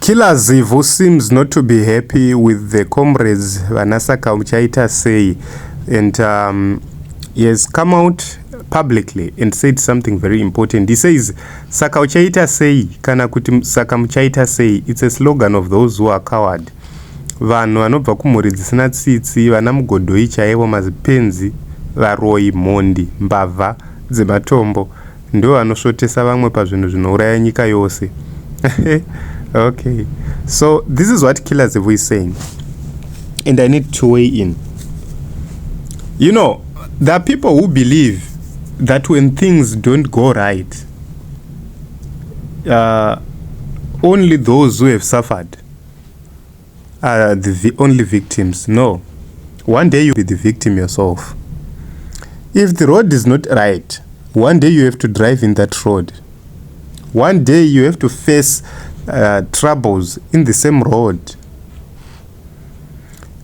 Killer Zivhu seems not to be happy with the comrades Vanasaka Uchaita say, and he has come out publicly and said something very important. He says, Saka Uchaita say, kana kuti Saka Uchaita say, it's a slogan of those who are coward. Vanhu vanobva kumhuri dzisina tsitsi, vana mugodhoi chaivo, mazipenzi, varoi, mhondi, mbavha dzematombo, ndo vanosvotesa vamwe pazvinhu zvinouraya nyika yose. Okay, so this is what Killer Zivhu is saying, and I need to weigh in. You know, there are people who believe that when things don't go right, only those who have suffered are the only victims. No, one day you'll be the victim yourself. If the road is not right, one day you have to drive in that road. One day you have to face troubles in the same road.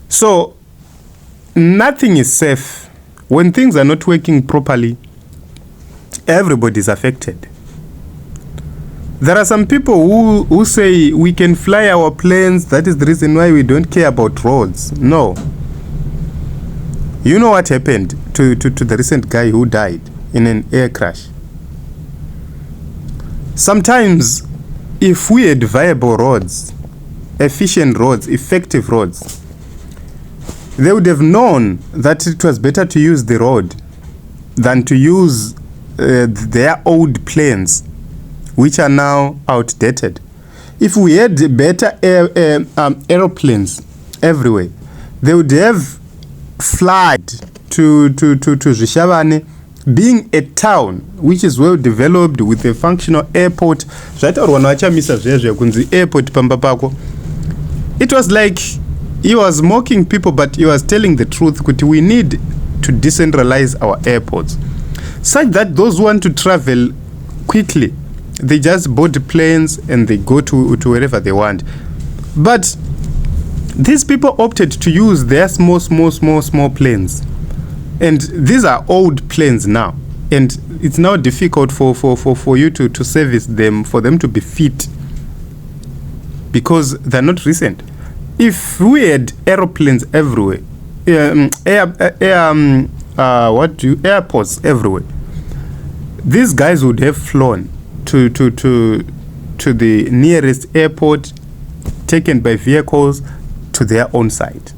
So nothing is safe. When things are not working properly, everybody is affected. There are some people who say we can fly our planes, that is the reason why we don't care about roads. No. You know what happened to the recent guy who died in an air crash? Sometimes, if we had viable roads, efficient roads, effective roads, they would have known that it was better to use the road than to use their old planes, which are now outdated. If we had better aeroplanes everywhere, they would have flight to Zvishavane, being a town which is well developed with a functional airport. It was like he was mocking people, but he was telling the truth. We need to decentralize our airports such that those who want to travel quickly, they just board planes and they go to wherever they want. But these people opted to use their small planes. And these are old planes now. And it's now difficult for you to service them, for them to be fit, because they're not recent. If we had aeroplanes everywhere, airports everywhere, these guys would have flown to the nearest airport, taken by vehicles to their own site.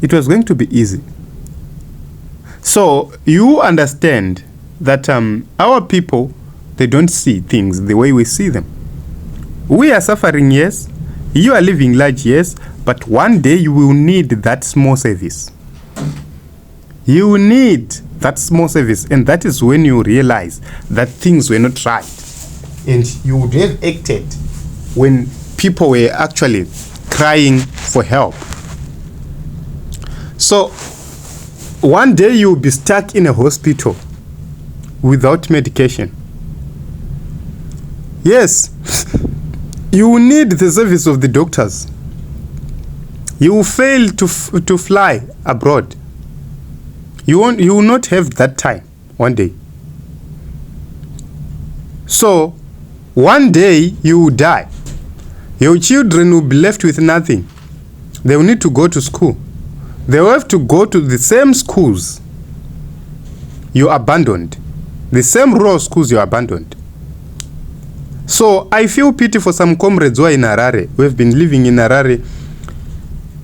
It was going to be easy. So you understand that our people, they don't see things the way we see them. We are suffering, yes. You are living large, yes. But one day you will need that small service. You will need that small service. And that is when you realize that things were not right. And you would have acted when people were actually crying for help. So one day you will be stuck in a hospital without medication. Yes, you will need the service of the doctors. You will fail to fly abroad. You will not have that time one day. So one day you will die. Your children will be left with nothing. They will need to go to school. They will have to go to the same schools you abandoned. The same rural schools you abandoned. So I feel pity for some comrades who are in Harare, who have been living in Harare.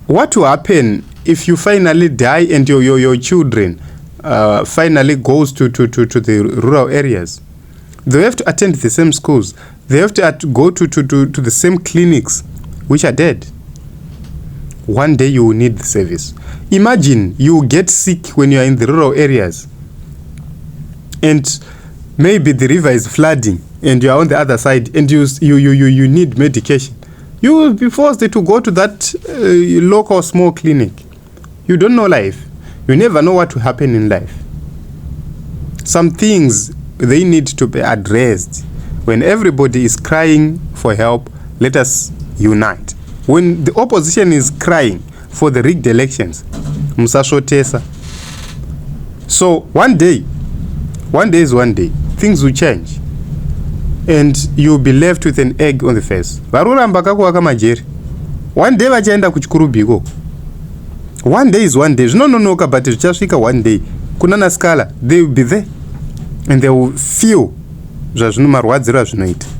What will happen if you finally die and your children finally goes to the rural areas? They have to attend the same schools. They have to go to the same clinics, which are dead. One day you will need the service. Imagine you get sick when you are in the rural areas, and maybe the river is flooding, and you are on the other side, and you need medication. You will be forced to go to that local small clinic. You don't know life. You never know what will happen in life. Some things, they need to be addressed. When everybody is crying for help, let us unite. When the opposition is crying for the rigged elections, musashotesa. So one day is one day, things will change. and you'll be left with an egg on the face. Varuramba kakuwaka majeri. One day vachaenda kuchikuru biko. One day is one day. Zvinononoka but zvichasvika one day. Kunana skala, they will be there and they will feel zvazvino marwadziro azvinoita.